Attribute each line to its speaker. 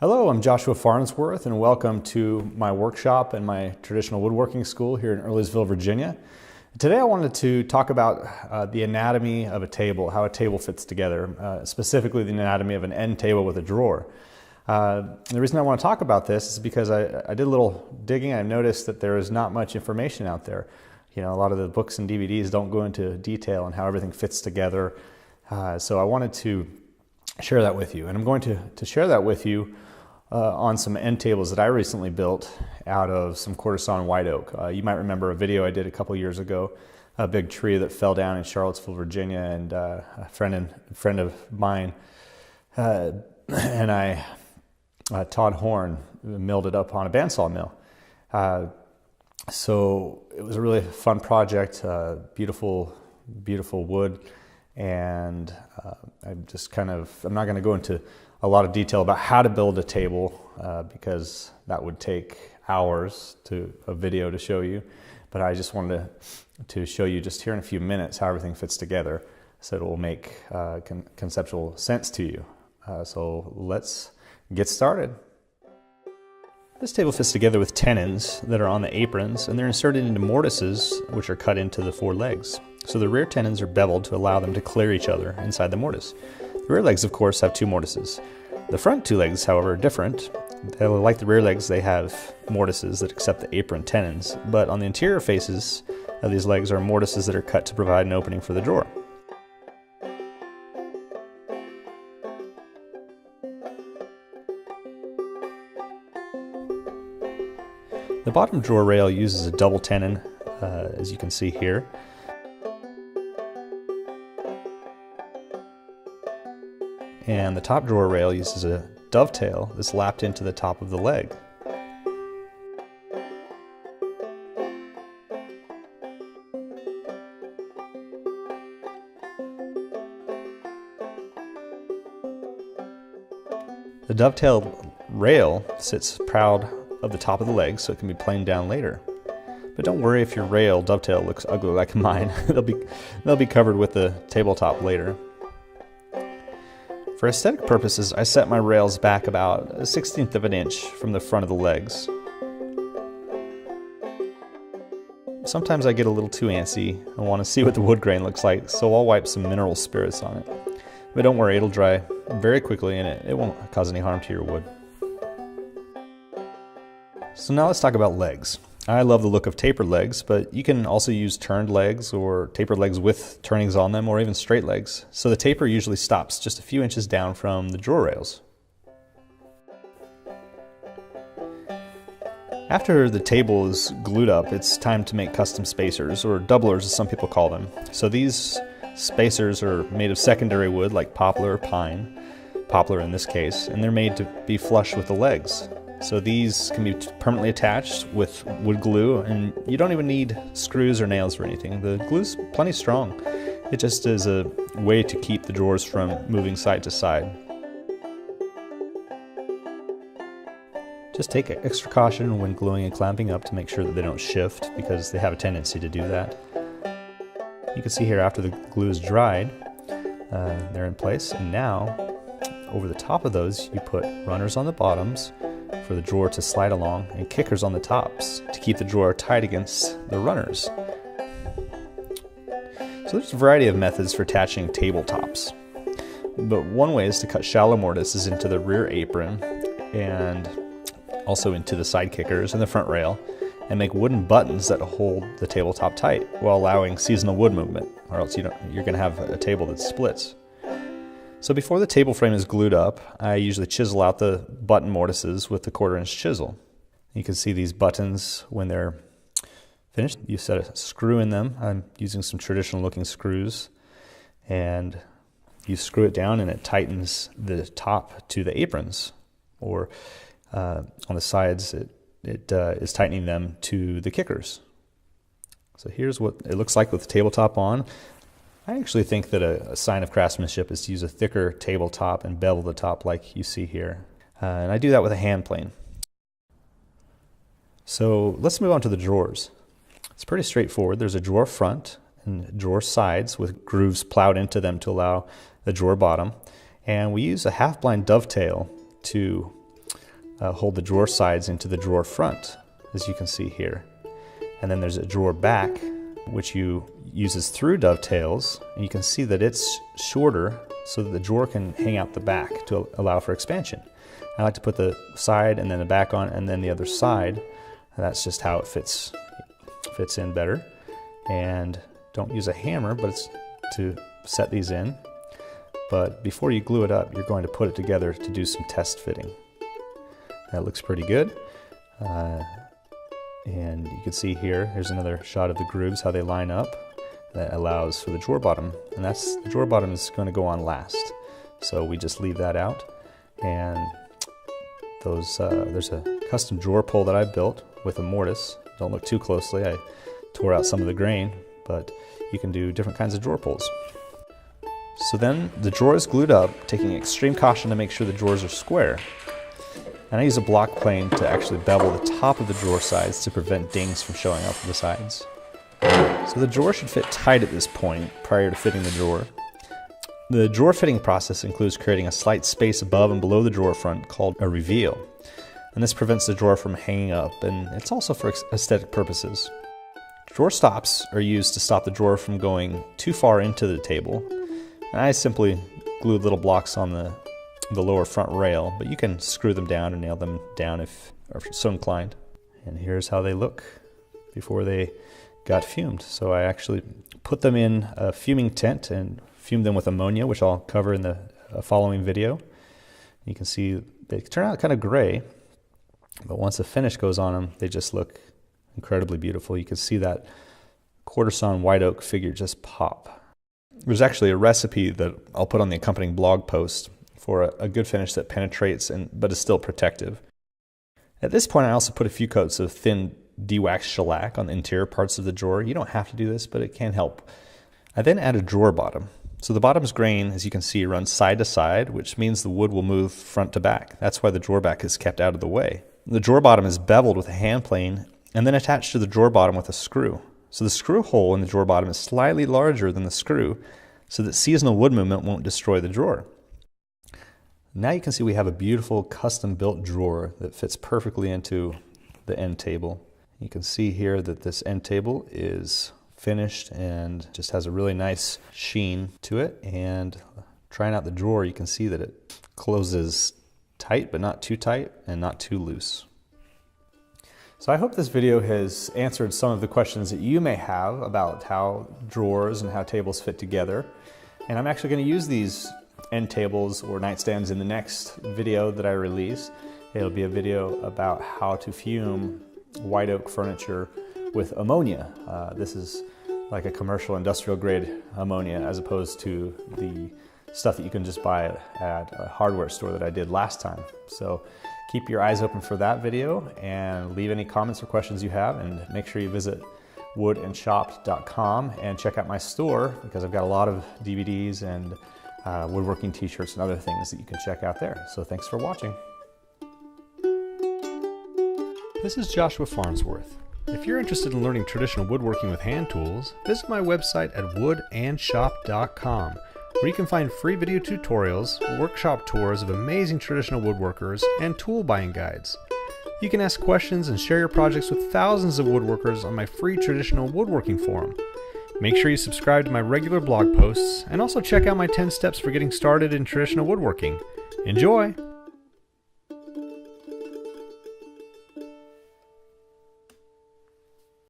Speaker 1: Hello, I'm Joshua Farnsworth, and welcome to my workshop and my traditional woodworking school here in Earlysville, Virginia. Today I wanted to talk about the anatomy of a table, how a table fits together, specifically the anatomy of an end table with a drawer. The reason I want to talk about this is because I did a little digging. I noticed that there is not much information out there. You know, a lot of the books and DVDs don't go into detail on how everything fits together. So I wanted to share that with you, and I'm going to share that with you on some end tables that I recently built out of some quarter sawn white oak. You might remember a video I did a couple years ago, a big tree that fell down in Charlottesville, Virginia, and a friend of mine and I, Todd Horn, milled it up on a bandsaw mill. So it was a really fun project, beautiful wood, and I'm not going to go into a lot of detail about how to build a table because that would take hours of video to show you, but I just wanted to show you just here in a few minutes how everything fits together so it will make conceptual sense to you. So let's get started. This table fits together with tenons that are on the aprons, and they're inserted into mortises which are cut into the four legs. So the rear tenons are beveled to allow them to clear each other inside the mortise. The rear legs, of course, have two mortises. The front two legs, however, are different. Like the rear legs, they have mortises that accept the apron tenons, but on the interior faces of these legs are mortises that are cut to provide an opening for the drawer. The bottom drawer rail uses a double tenon, as you can see here. And the top drawer rail uses a dovetail that's lapped into the top of the leg. The dovetail rail sits proud of the top of the leg so it can be planed down later. But don't worry if your rail dovetail looks ugly like mine. they'll be covered with the tabletop later. For aesthetic purposes, I set my rails back about 1/16 of an inch from the front of the legs. Sometimes I get a little too antsy and want to see what the wood grain looks like, so I'll wipe some mineral spirits on it. But don't worry, it'll dry very quickly and it won't cause any harm to your wood. So now let's talk about legs. I love the look of tapered legs, but you can also use turned legs or tapered legs with turnings on them, or even straight legs. So the taper usually stops just a few inches down from the drawer rails. After the table is glued up, it's time to make custom spacers, or doublers as some people call them. So these spacers are made of secondary wood like poplar or pine, poplar in this case, and they're made to be flush with the legs. So these can be permanently attached with wood glue, and you don't even need screws or nails or anything. The glue's plenty strong. It just is a way to keep the drawers from moving side to side. Just take extra caution when gluing and clamping up to make sure that they don't shift, because they have a tendency to do that. You can see here after the glue is dried, they're in place, and now over the top of those you put runners on the bottoms for the drawer to slide along, and kickers on the tops to keep the drawer tight against the runners. So there's a variety of methods for attaching tabletops, but one way is to cut shallow mortises into the rear apron and also into the side kickers and the front rail, and make wooden buttons that hold the tabletop tight while allowing seasonal wood movement, or else you're going to have a table that splits. So before the table frame is glued up, I usually chisel out the button mortises with the 1/4-inch chisel. You can see these buttons when they're finished. You set a screw in them. I'm using some traditional looking screws, and you screw it down and it tightens the top to the aprons, or on the sides it is tightening them to the kickers. So here's what it looks like with the tabletop on. I actually think that a sign of craftsmanship is to use a thicker tabletop and bevel the top like you see here. And I do that with a hand plane. So let's move on to the drawers. It's pretty straightforward. There's a drawer front and drawer sides with grooves plowed into them to allow the drawer bottom. And we use a half-blind dovetail to hold the drawer sides into the drawer front, as you can see here. And then there's a drawer back, which uses through dovetails, and you can see that it's shorter so that the drawer can hang out the back to allow for expansion. I like to put the side and then the back on and then the other side. And that's just how it fits in better. And don't use a hammer, but it's to set these in. But before you glue it up, you're going to put it together to do some test fitting. That looks pretty good. And you can see here's another shot of the grooves, how they line up. That allows for the drawer bottom, and the drawer bottom is going to go on last. So we just leave that out. And there's a custom drawer pull that I built with a mortise. Don't look too closely, I tore out some of the grain, but you can do different kinds of drawer pulls. So then the drawer is glued up, taking extreme caution to make sure the drawers are square. And I use a block plane to actually bevel the top of the drawer sides to prevent dings from showing up the sides. So the drawer should fit tight at this point prior to fitting the drawer. The drawer fitting process includes creating a slight space above and below the drawer front called a reveal. And this prevents the drawer from hanging up, and it's also for aesthetic purposes. Drawer stops are used to stop the drawer from going too far into the table. And I simply glued little blocks on the lower front rail, but you can screw them down or nail them down if so inclined. And here's how they look before they got fumed. So I actually put them in a fuming tent and fumed them with ammonia, which I'll cover in the following video. You can see they turn out kind of gray, but once the finish goes on them, they just look incredibly beautiful. You can see that quarter sawn white oak figure just pop. There's actually a recipe that I'll put on the accompanying blog post for a good finish that penetrates but is still protective. At this point, I also put a few coats of thin de-waxed shellac on the interior parts of the drawer. You don't have to do this, but it can help. I then add a drawer bottom. So the bottom's grain, as you can see, runs side to side, which means the wood will move front to back. That's why the drawer back is kept out of the way. The drawer bottom is beveled with a hand plane and then attached to the drawer bottom with a screw. So the screw hole in the drawer bottom is slightly larger than the screw so that seasonal wood movement won't destroy the drawer. Now you can see we have a beautiful custom built drawer that fits perfectly into the end table. You can see here that this end table is finished and just has a really nice sheen to it. And trying out the drawer, you can see that it closes tight, but not too tight and not too loose. So I hope this video has answered some of the questions that you may have about how drawers and how tables fit together. And I'm actually going to use these end tables or nightstands in the next video that I release. It'll be a video about how to fume white oak furniture with ammonia. This is like a commercial industrial grade ammonia as opposed to the stuff that you can just buy at a hardware store that I did last time. So keep your eyes open for that video and leave any comments or questions you have, and make sure you visit woodandshopped.com and check out my store because I've got a lot of DVDs and woodworking t-shirts and other things that you can check out there. So thanks for watching. This is Joshua Farnsworth. If you're interested in learning traditional woodworking with hand tools, visit my website at woodandshopped.com, where you can find free video tutorials, workshop tours of amazing traditional woodworkers, and tool buying guides. You can ask questions and share your projects with thousands of woodworkers on my free traditional woodworking forum. Make sure you subscribe to my regular blog posts, and also check out my 10 steps for getting started in traditional woodworking. Enjoy!